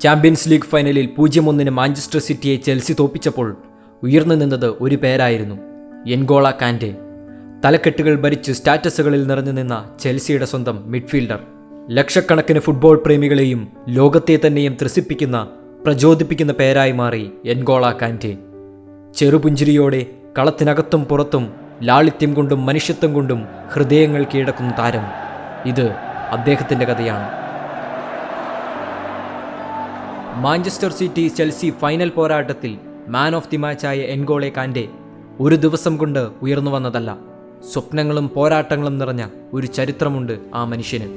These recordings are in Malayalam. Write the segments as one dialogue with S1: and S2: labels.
S1: ചാമ്പ്യൻസ് ലീഗ് ഫൈനലിൽ 0-1 മാഞ്ചസ്റ്റർ സിറ്റിയെ ചെൽസി തോൽപ്പിച്ചപ്പോൾ ഉയർന്നു നിന്നത് ഒരു പേരായിരുന്നു: എൻഗോള കാൻറ്റെ. തലക്കെട്ടുകൾ ഭരിച്ച് സ്റ്റാറ്റസുകളിൽ നിറഞ്ഞു നിന്ന ചെൽസിയുടെ സ്വന്തം മിഡ്ഫീൽഡർ. ലക്ഷക്കണക്കിന് ഫുട്ബോൾ പ്രേമികളെയും ലോകത്തെ തന്നെയും ത്രസിപ്പിക്കുന്ന, പ്രചോദിപ്പിക്കുന്ന പേരായി മാറി എൻഗോള കാൻറ്റെ. ചെറുപുഞ്ചിരിയോടെ കളത്തിനകത്തും പുറത്തും ലാളിത്യം കൊണ്ടും മനുഷ്യത്വം കൊണ്ടും ഹൃദയങ്ങൾ കീഴടക്കുന്ന താരം. ഇത് അദ്ദേഹത്തിൻ്റെ കഥയാണ്. മാഞ്ചസ്റ്റർ സിറ്റി ചെൽസി ഫൈനൽ പോരാട്ടത്തിൽ മാൻ ഓഫ് ദി മാച്ചായ എൻഗോള കാൻറ്റെ ഒരു ദിവസം കൊണ്ട് ഉയർന്നു വന്നതല്ല. സ്വപ്നങ്ങളും പോരാട്ടങ്ങളും നിറഞ്ഞ ഒരു ചരിത്രമുണ്ട് ആ മനുഷ്യന്.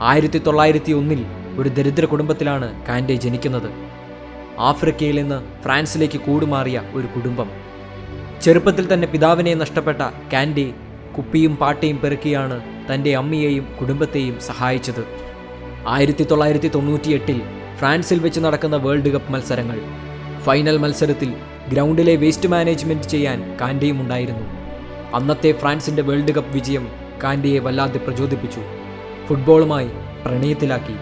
S1: 1901 ഒരു ദരിദ്ര കുടുംബത്തിലാണ് കാൻറ്റെ ജനിക്കുന്നത്. ആഫ്രിക്കയിൽ നിന്ന് ഫ്രാൻസിലേക്ക് കൂടുമാറിയ ഒരു കുടുംബം. ചെറുപ്പത്തിൽ തന്നെ പിതാവിനെ നഷ്ടപ്പെട്ട കാൻറ്റെ കുപ്പിയും പാട്ടയും പെറുക്കിയാണ് തൻ്റെ അമ്മയെയും കുടുംബത്തെയും സഹായിച്ചത്. 1998 ഫ്രാൻസിൽ വെച്ച് നടക്കുന്ന വേൾഡ് കപ്പ് മത്സരങ്ങൾ. ഫൈനൽ മത്സരത്തിൽ ഗ്രൗണ്ടിലെ വേസ്റ്റ് മാനേജ്മെൻറ്റ് ചെയ്യാൻ കാൻറ്റെയും ഉണ്ടായിരുന്നു. അന്നത്തെ ഫ്രാൻസിൻ്റെ വേൾഡ് കപ്പ് വിജയം കാൻറ്റെയെ വല്ലാതെ പ്രചോദിപ്പിച്ചു. ഫുട്ബോളുമായി പ്രണയത്തിലാക്കി.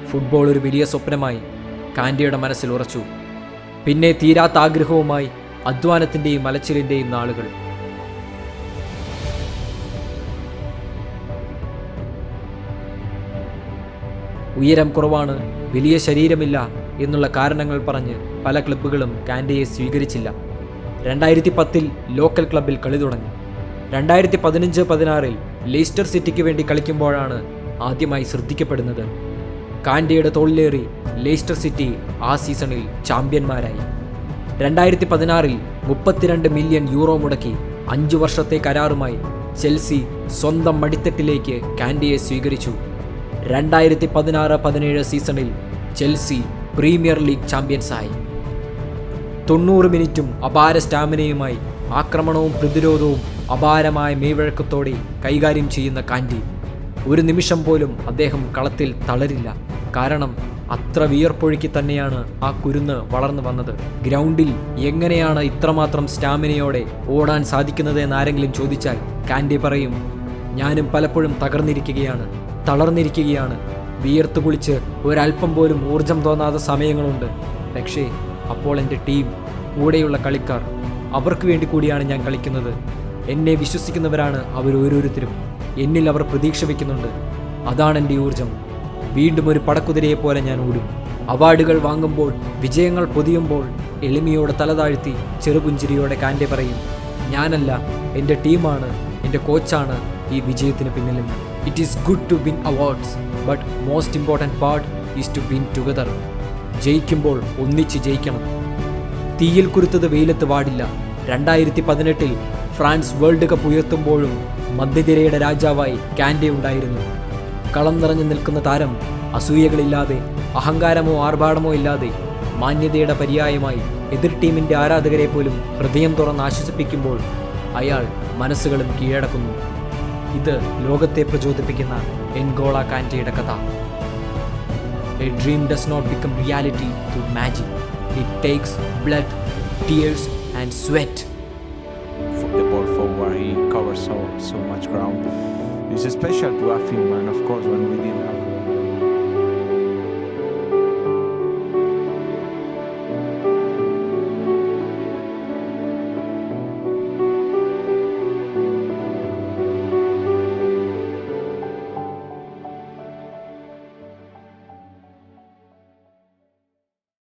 S1: ഫുട്ബോൾ ഒരു വലിയ സ്വപ്നമായി കാൻറ്റെയുടെ മനസ്സിൽ ഉറച്ചു. പിന്നെ തീരാത്ത ആഗ്രഹവുമായി അധ്വാനത്തിൻ്റെയും അലച്ചിലിൻ്റെയും നാളുകൾ. ഉയരം കുറവാണ്, വലിയ ശരീരമില്ല എന്നുള്ള കാരണങ്ങൾ പറഞ്ഞ് പല ക്ലബ്ബുകളും കാൻറ്റെയെ സ്വീകരിച്ചില്ല. 2010 ലോക്കൽ ക്ലബ്ബിൽ കളി തുടങ്ങി. 2015-16 ലെയ്സ്റ്റർ സിറ്റിക്ക് വേണ്ടി കളിക്കുമ്പോഴാണ് ആദ്യമായി ശ്രദ്ധിക്കപ്പെടുന്നത്. കാൻറ്റെയുടെ തോളിലേറി ലെയ്സ്റ്റർ സിറ്റി ആ സീസണിൽ ചാമ്പ്യന്മാരായി. 2016 32 മില്യൺ യൂറോ മുടക്കി 5 വർഷത്തെ കരാറുമായി ചെൽസി സ്വന്തം മടിത്തട്ടിലേക്ക് കാൻറ്റെയെ സ്വീകരിച്ചു. 2016-17 സീസണിൽ ചെൽസി പ്രീമിയർ ലീഗ് ചാമ്പ്യൻസായി. 90 മിനിറ്റും അപാര സ്റ്റാമിനയുമായി ആക്രമണവും പ്രതിരോധവും അപാരമായ മെയ്വഴക്കത്തോടെ കൈകാര്യം ചെയ്യുന്ന കാൻറ്റെ ഒരു നിമിഷം പോലും അദ്ദേഹം കളത്തിൽ തളരില്ല. കാരണം അത്ര വിയർപ്പൊഴുക്കി തന്നെയാണ് ആ കുരുന്ന് വളർന്നു വന്നത്. ഗ്രൗണ്ടിൽ എങ്ങനെയാണ് ഇത്രമാത്രം സ്റ്റാമിനയോടെ ഓടാൻ സാധിക്കുന്നത് എന്നാരെങ്കിലും ചോദിച്ചാൽ കാൻറ്റെ പറയും: ഞാനും പലപ്പോഴും തകർന്നിരിക്കുകയാണ്, തളർന്നിരിക്കുകയാണ്, വിയർത്ത് കുളിച്ച് ഒരല്പം പോലും ഊർജം തോന്നാത്ത സമയങ്ങളുണ്ട്. പക്ഷേ അപ്പോൾ എൻ്റെ ടീം, കൂടെയുള്ള കളിക്കാർ, അവർക്ക് വേണ്ടി കൂടിയാണ് ഞാൻ കളിക്കുന്നത്. എന്നെ വിശ്വസിക്കുന്നവരാണ് അവർ ഓരോരുത്തരും. എന്നിൽ അവർ പ്രതീക്ഷ വയ്ക്കുന്നുണ്ട്. അതാണ് എൻ്റെ ഊർജം. വീണ്ടും ഒരു പടക്കുതിരയെപ്പോലെ ഞാൻ ഓടും. അവാർഡുകൾ വാങ്ങുമ്പോൾ, വിജയങ്ങൾ പൊതിയുമ്പോൾ എളിമയോടെ തലതാഴ്ത്തി ചെറുപുഞ്ചിരിയോടെ കാൻറ്റെ പറയും: ഞാനല്ല, എൻ്റെ ടീമാണ്, എൻ്റെ കോച്ചാണ് ഈ വിജയത്തിന് പിന്നിലും. It is good to win awards, but most important part is to win together. ജയിക്കുമ്പോൾ ഒന്നിച്ച് ജയിക്കണം. തീയിൽ കുരുത്തത് വെയിലത്ത് വാടില്ല. 2018 ഫ്രാൻസ് വേൾഡ് കപ്പ് ഉയർത്തുമ്പോഴും മധ്യനിരയുടെ രാജാവായി കാൻറ്റെ ഉണ്ടായിരുന്നു. കളം നിറഞ്ഞു നിൽക്കുന്ന താരം അസൂയകളില്ലാതെ, അഹങ്കാരമോ ആർഭാടമോ ഇല്ലാതെ, മാന്യതയുടെ പര്യായമായി എതിർ ടീമിൻ്റെ ആരാധകരെ പോലും ഹൃദയം തുറന്ന് ആശ്വസിപ്പിക്കുമ്പോൾ അയാൾ മനസ്സുകളും കീഴടക്കുന്നു. ഇത് ലോകത്തെ പ്രചോദിപ്പിക്കുന്ന എൻഗോള കാൻറ്റെയുടെ കഥ. A dream does not become reality through magic. It takes blood, tears and sweat.
S2: The ball forward, he covers so much ground. It's special to have him, and of course when we didn't have